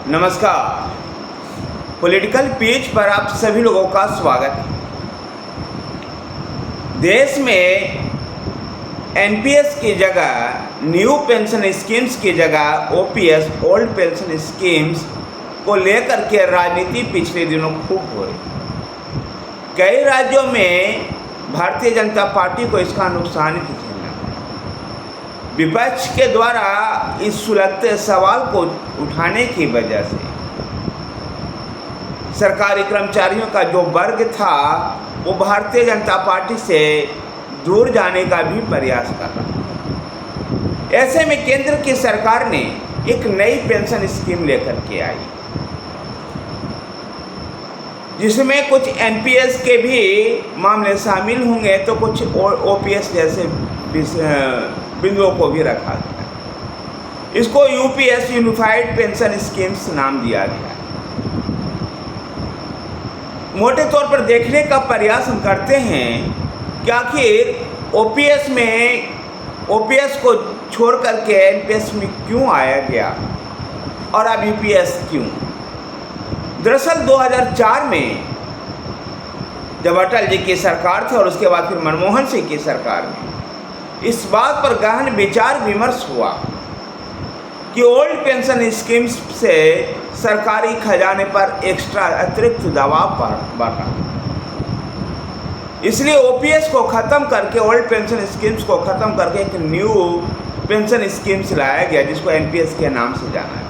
नमस्कार। Political page पर आप सभी लोगों का स्वागत है। देश में एनपीएस की जगह न्यू पेंशन स्कीम्स की जगह ओपीएस ओल्ड पेंशन स्कीम्स को लेकर के राजनीति पिछले दिनों खूब हो रही। कई राज्यों में भारतीय जनता पार्टी को इसका नुकसान भी झेलना पड़ा। विपक्ष के द्वारा इस सुलगते सवाल को उठाने की वजह से सरकारी कर्मचारियों का जो वर्ग था वो भारतीय जनता पार्टी से दूर जाने का भी प्रयास कर रहा। ऐसे में केंद्र की सरकार ने एक नई पेंशन स्कीम लेकर के आई, जिसमें कुछ एनपीएस के भी मामले शामिल होंगे तो कुछ ओपीएस जैसे बिंदुओं को भी रखा गया। इसको यूपीएस यूनिफाइड पेंशन स्कीम्स नाम दिया गया। मोटे तौर पर देखने का प्रयास हम करते हैं कि आखिर ओपीएस को छोड़ करके एनपीएस में क्यों आया गया और अब यूपीएस क्यों। दरअसल 2004 में जब अटल जी की सरकार थी और उसके बाद फिर मनमोहन सिंह की सरकार में इस बात पर गहन विचार विमर्श हुआ कि ओल्ड पेंशन स्कीम्स से सरकारी खजाने पर एक्स्ट्रा अतिरिक्त दबाव बढ़ रहा। इसलिए ओपीएस को ख़त्म करके ओल्ड पेंशन स्कीम्स को ख़त्म करके एक न्यू पेंशन स्कीम्स लाया गया, जिसको एनपीएस के नाम से जाना है।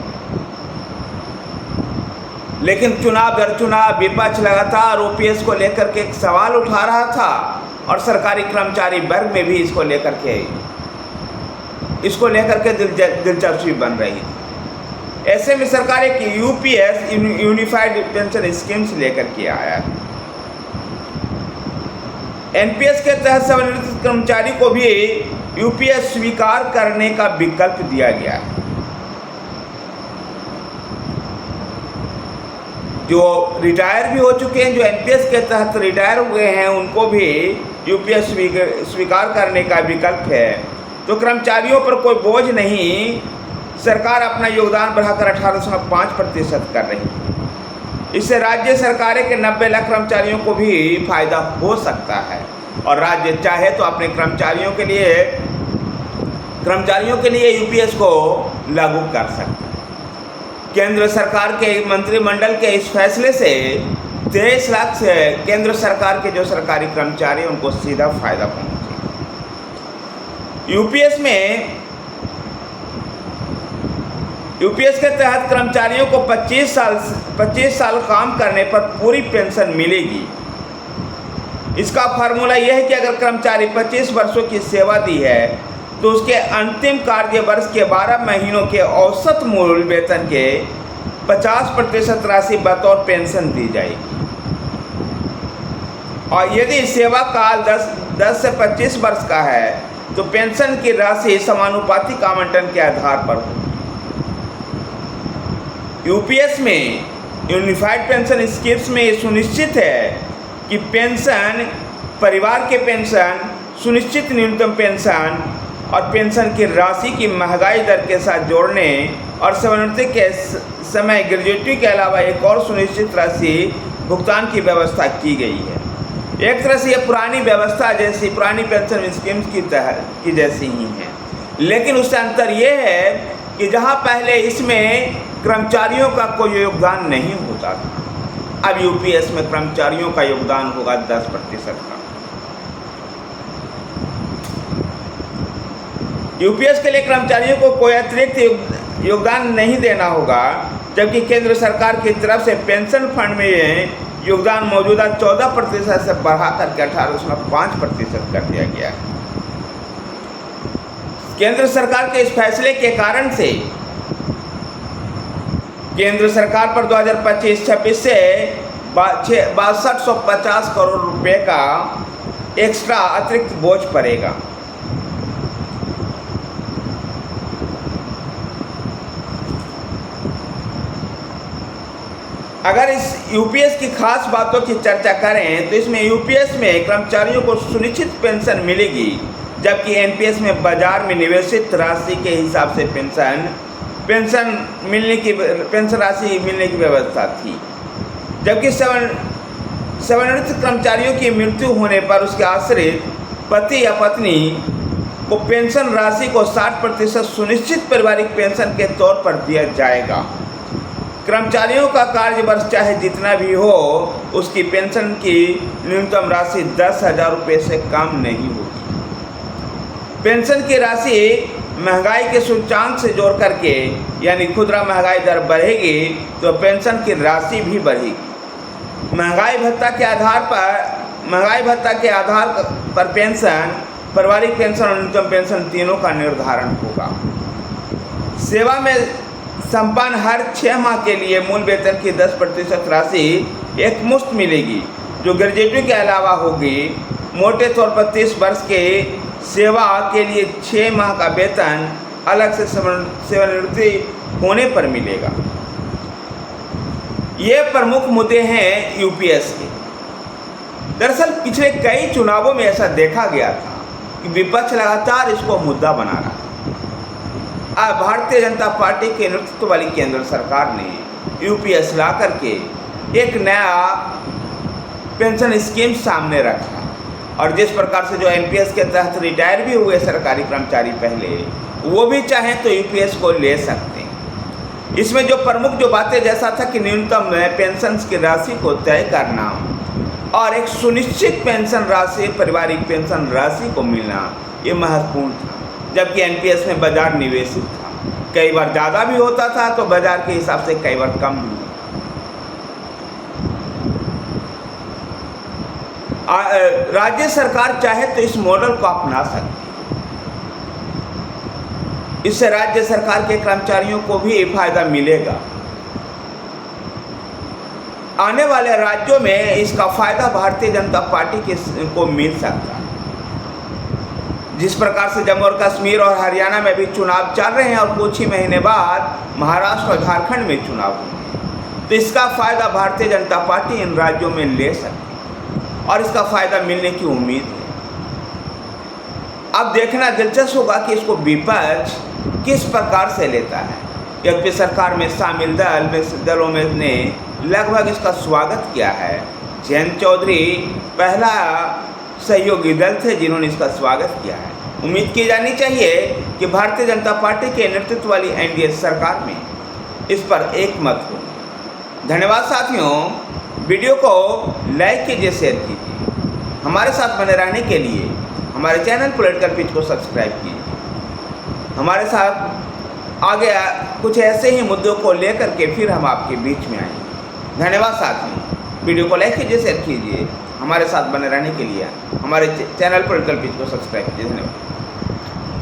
लेकिन चुनाव दर चुनाव विपक्ष लगातार ओपीएस को लेकर के एक सवाल उठा रहा था और सरकारी कर्मचारी वर्ग में भी इसको लेकर के दिलचस्पी बन रही थी। ऐसे में सरकार एक यूपीएस यूनिफाइड पेंशन स्कीम्स लेकर के आया है। एनपीएस के तहत सेवानिवृत्त कर्मचारी को भी यूपीएस स्वीकार करने का विकल्प दिया गया है। जो रिटायर भी हो चुके हैं, जो एनपीएस के तहत रिटायर हुए हैं, उनको भी यूपीएस स्वीकार करने का विकल्प है। तो कर्मचारियों पर कोई बोझ नहीं, सरकार अपना योगदान बढ़ाकर 18.5% कर रही है। इससे राज्य सरकारें के 90 लाख कर्मचारियों को भी फायदा हो सकता है और राज्य चाहे तो अपने कर्मचारियों के लिए यूपीएस को लागू कर सकता है। केंद्र सरकार के मंत्रिमंडल के इस फैसले से 23 लाख से केंद्र सरकार के जो सरकारी कर्मचारी हैं उनको सीधा फायदा पहुंचेगा। यूपीएस के तहत कर्मचारियों को 25 साल काम करने पर पूरी पेंशन मिलेगी। इसका फार्मूला यह है कि अगर कर्मचारी 25 वर्षों की सेवा दी है तो उसके अंतिम कार्य वर्ष के 12 महीनों के औसत मूल वेतन के 50% राशि बतौर पेंशन दी जाएगी। और यदि सेवा काल 10 से 25 वर्ष का है तो पेंशन की राशि समानुपातिक आवंटन के आधार पर होगी। यूपीएस में यूनिफाइड पेंशन स्कीम्स में ये सुनिश्चित है कि पेंशन, परिवार के पेंशन, सुनिश्चित न्यूनतम पेंशन और पेंशन की राशि की महंगाई दर के साथ जोड़ने और सेवानिवृत्ति के समय ग्रेजुएटी के अलावा एक और सुनिश्चित राशि भुगतान की व्यवस्था की गई है। एक तरह से ये पुरानी व्यवस्था जैसी पुरानी पेंशन स्कीम्स की जैसी ही है, लेकिन उससे अंतर ये है कि जहां पहले इसमें कर्मचारियों का कोई योगदान नहीं होता था, अब यूपीएस में कर्मचारियों का योगदान होगा 10% का। यूपीएस के लिए कर्मचारियों को कोई अतिरिक्त योगदान नहीं देना होगा, जबकि केंद्र सरकार की तरफ से पेंशन फंड में योगदान मौजूदा 14% से बढ़ा करके 18.5% कर दिया गया है। केंद्र सरकार के इस फैसले के कारण से केंद्र सरकार पर 2025-26 से 6250 करोड़ रुपए का एक्स्ट्रा अतिरिक्त बोझ पड़ेगा। अगर इस यूपीएस की खास बातों की चर्चा करें तो इसमें यूपीएस में कर्मचारियों को सुनिश्चित पेंशन मिलेगी, जबकि एनपीएस में बाजार में निवेशित राशि के हिसाब से पेंशन पेंशन राशि मिलने की व्यवस्था थी। जबकि सेवानिवृत्त कर्मचारियों की मृत्यु होने पर उसके आश्रित पति या पत्नी को पेंशन राशि को 60% सुनिश्चित पारिवारिक पेंशन के तौर पर दिया जाएगा। कर्मचारियों का कार्य वर्ष चाहे जितना भी हो, उसकी पेंशन की न्यूनतम राशि 10,000 रुपये से कम नहीं होगी। पेंशन की राशि महंगाई के सूचकांक से जोड़ करके, यानी खुदरा महंगाई दर बढ़ेगी तो पेंशन की राशि भी बढ़ेगी। महंगाई भत्ता के आधार पर पेंशन, पारिवारिक पेंशन और न्यूनतम पेंशन तीनों का निर्धारण होगा। सेवा में संपन्न हर 6 माह के लिए मूल वेतन की 10% राशि एक मुश्त मिलेगी, जो ग्रेजुएटी के अलावा होगी। मोटे तौर पर 30 वर्ष के सेवा के लिए 6 माह का वेतन अलग से सेवानिवृत्ति होने पर मिलेगा। ये प्रमुख मुद्दे हैं यूपीएस के। दरअसल पिछले कई चुनावों में ऐसा देखा गया था कि विपक्ष लगातार इसको मुद्दा बना रहा। आज भारतीय जनता पार्टी के नेतृत्व वाली केंद्र सरकार ने यूपीएस ला करके एक नया पेंशन स्कीम सामने रखा, और जिस प्रकार से जो एमपीएस के तहत रिटायर भी हुए सरकारी कर्मचारी पहले, वो भी चाहें तो यूपीएस को ले सकते हैं। इसमें जो प्रमुख जो बातें जैसा था कि न्यूनतम पेंशन की राशि को तय करना और एक सुनिश्चित पेंशन राशि, पारिवारिक पेंशन राशि को मिलना, ये महत्वपूर्ण था। जबकि एनपीएस में बाजार निवेशित था, कई बार ज़्यादा भी होता था तो बाजार के हिसाब से कई बार कम भी। राज्य सरकार चाहे तो इस मॉडल को अपना सकती है। इससे राज्य सरकार के कर्मचारियों को भी फायदा मिलेगा। आने वाले राज्यों में इसका फायदा भारतीय जनता पार्टी को मिल सकता है। जिस प्रकार से जम्मू और कश्मीर और हरियाणा में भी चुनाव चल रहे हैं और कुछ ही महीने बाद महाराष्ट्र और झारखंड में चुनाव होंगे, तो इसका फायदा भारतीय जनता पार्टी इन राज्यों में ले सकती है और इसका फायदा मिलने की उम्मीद है। अब देखना दिलचस्प होगा कि इसको विपक्ष किस प्रकार से लेता है। यूपी सरकार में शामिल दलों में ने लगभग इसका स्वागत किया है। जयंत चौधरी पहला सहयोगी दल थे जिन्होंने इसका स्वागत किया है। उम्मीद की जानी चाहिए कि भारतीय जनता पार्टी के नेतृत्व वाली एनडीए सरकार में इस पर एक मत हो। धन्यवाद साथियों, वीडियो को लाइक कीजिए, शेयर कीजिए। हमारे साथ बने रहने के लिए हमारे चैनल पॉलिटिकल पिच को सब्सक्राइब कीजिए। हमारे साथ आगे कुछ ऐसे ही मुद्दों को लेकर के फिर हम आपके बीच में आएंगे। धन्यवाद साथियों, वीडियो को लाइक कीजिए, शेयर कीजिए। हमारे साथ बने रहने के लिए हमारे चैनल पॉलिटिकल पिच को सब्सक्राइब कीजिए। धन्यवाद।